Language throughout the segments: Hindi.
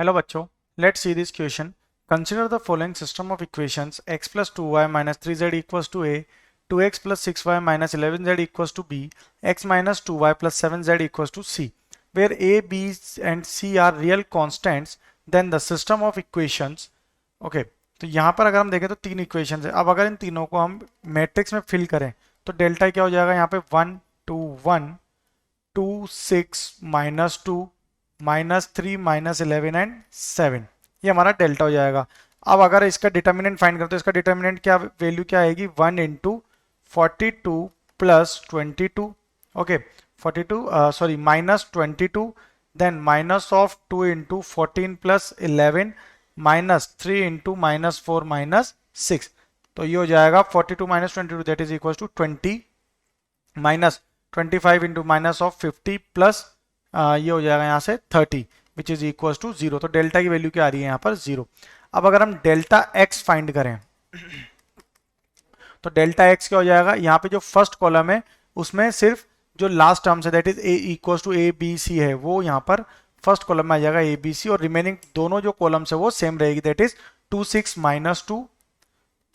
Hello बच्चों, let's see this question. Consider the following system of equations: x plus 2y minus 3z equals to a, 2x plus 6y minus 11z equals to b, x minus 2y plus 7z equals to c. Where a, b and c are real constants, then the system of equations. Okay, तो यहाँ पर अगर हम देखें तो तीन इक्वेशंस है. अब अगर इन तीनों को हम मैट्रिक्स में फिल करें तो डेल्टा क्या हो जाएगा यहाँ पे 1 2 1 2 6 -2 -3 -11 एंड 7. ये हमारा डेल्टा हो जाएगा. अब अगर इसका डिटर्मिनेंट फाइंड करें तो इसका डिटर्मिनेंट क्या वैल्यू क्या आएगी 1 into 42 plus 22. Okay 42 sorry -22 then minus of 2 into 14 plus 11 -3 into -4 -6. तो ये हो जाएगा 42 - 22 that is equal to 20 minus 25 into minus of 50 plus ये हो जाएगा यहाँ से 30 विच इज इक्वल टू 0. तो डेल्टा की वैल्यू क्या आ रही है यहाँ पर 0. अब अगर हम डेल्टा x फाइंड करें तो डेल्टा x क्या हो जाएगा, यहाँ पे जो फर्स्ट कॉलम है उसमें सिर्फ जो लास्ट टर्म्स है that is a equal to A B C है वो यहाँ पर फर्स्ट कॉलम में आ जाएगा ए बी सी, और रिमेनिंग दोनों जो कॉलम्स है वो सेम रहेगी दैट इज 2 6 -2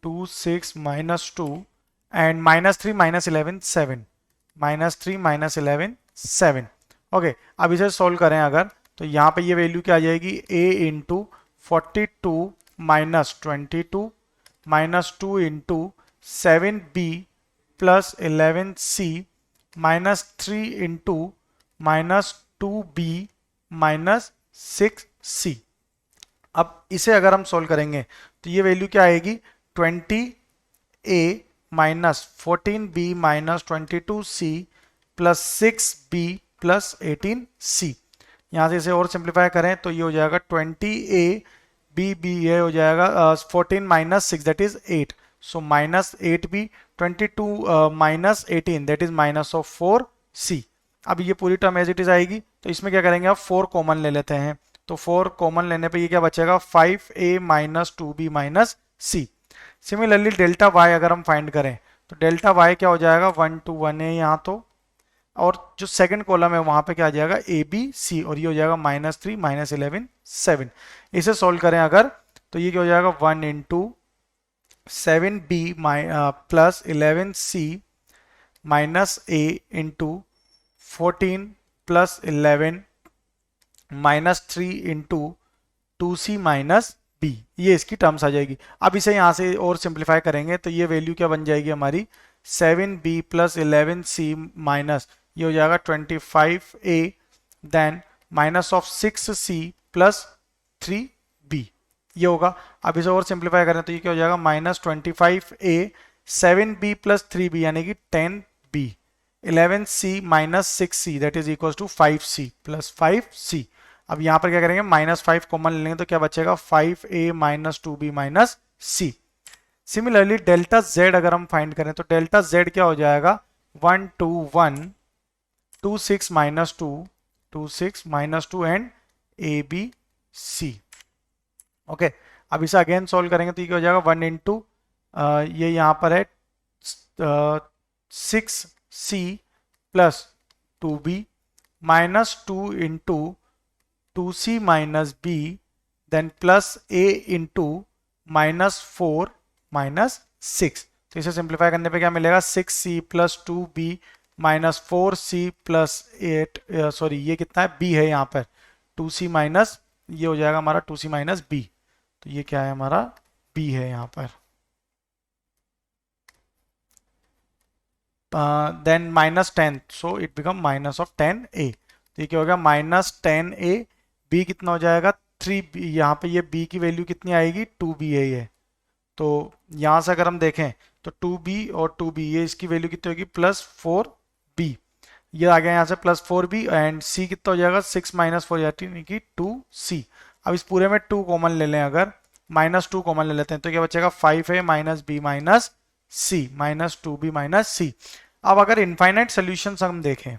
2 6 -2 एंड -3 -11 7 -3 -11 7. ओके अब इसे सोल्व करें अगर तो यहाँ पे ये वैल्यू क्या आ जाएगी a into 42 -22 -2 into 7b plus 11c -3 into -2b -6c. अब इसे अगर हम सोल्व करेंगे तो ये वैल्यू क्या आएगी 20a -14b -22c plus 6b plus 18c. यहाँ से इसे और सिंप्लीफाई करें तो ये हो जाएगा 20a b ये हो जाएगा 14 -6 that is 8. So -8b 22 -18 that is minus of 4c. अब ये पूरी टर्म एज इट इज आएगी तो इसमें क्या करेंगे आप 4 कॉमन ले लेते हैं. तो 4 कॉमन लेने पे ये क्या बचेगा 5a -2b -c. Similarly delta y अगर हम फाइंड करें तो डेल्टा y क्या हो जाएगा 1 2 1 है यहाँ तो, और जो सेकंड कॉलम है वहां पे क्या आ जाएगा ए बी सी, और ये हो जाएगा -3 -11 7. इसे सोल्व करें अगर तो ये क्या हो जाएगा 1 into 7b plus 11c minus a into 14 plus 11 -3 into 2c minus b. ये इसकी टर्म्स आ जाएगी. अब इसे यहाँ से और सिंप्लीफाई करेंगे तो ये वैल्यू क्या बन जाएगी हमारी 7b प्लस 11c माइनस ये हो जाएगा 25a then minus of 6c plus 3b ये होगा. अब इसे और सिंप्लीफाई करें तो ये क्या हो जाएगा -25a 7b प्लस 3b यानी कि 10b 11c minus 6c that is equal to 5c plus 5c. अब यहाँ पर क्या करेंगे -5 कॉमन लेंगे तो क्या बचेगा 5a -2b -c. Similarly delta z अगर हम फाइंड करें तो डेल्टा z क्या हो जाएगा 1 2 1 2 6 -2 2 6 -2 and A B C. Okay अब इसे अगेन सोल्व करेंगे तो ये क्या हो जाएगा 1 इंटू ये यहाँ पर है 6c plus 2b -2 into 2c minus b then plus a into -4 -6. तो इसे सिंप्लीफाई करने पे क्या मिलेगा 6c plus 2b -4c plus 8 sorry ये कितना है b है यहाँ पर 2c माइनस ये हो जाएगा हमारा 2c माइनस b. तो ये क्या है हमारा b है यहाँ पर. Then -10 so it become minus of 10a. तो ये क्या हो गया -10a b कितना हो जाएगा 3b. यहाँ पे ये b की वैल्यू कितनी आएगी 2b है ये. तो यहाँ से अगर हम देखें तो 2b और 2b ये इसकी वैल्यू कितनी होगी +4b. ये आ गया यहाँ से +4b एंड c कितना हो जाएगा 6 -4 यानी कि 2c. अब इस पूरे में 2 कॉमन ले लें अगर -2 कॉमन ले लेते हैं तो क्या बचेगा 5a -b -c -2b -c. अब अगर इनफाइनाइट सॉल्यूशंस हम देखें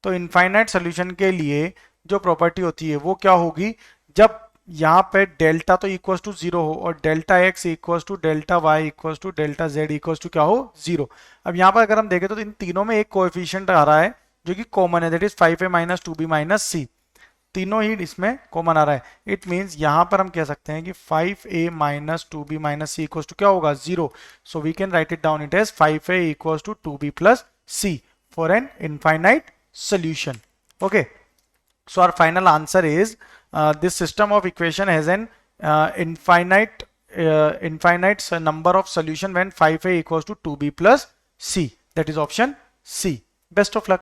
तो इनफाइनाइट सॉल्यूशन के लिए जो प्रॉपर्टी होती है वो क्या होगी जब यहाँ पे डेल्टा तो इक्वल टू 0 हो और delta x equal to delta y equal to delta z equal to क्या हो 0. अब यहाँ पर अगर हम देखें तो इन तीनों में एक कोएफिशिएंट आ रहा है जो कि कॉमन है that is 5a -2b -c. तीनों ही इसमें कॉमन आ रहा है। इट मीन्स यहां पर हम कह सकते हैं कि 5a minus 2b minus C equals to क्या होगा, 0। So we can write it down it as 5a equals to 2b plus c for an infinite solution. Okay, so our final answer is this system of equation has an infinite number of solution when 5a equals to 2b plus c. That is option C. Best of luck.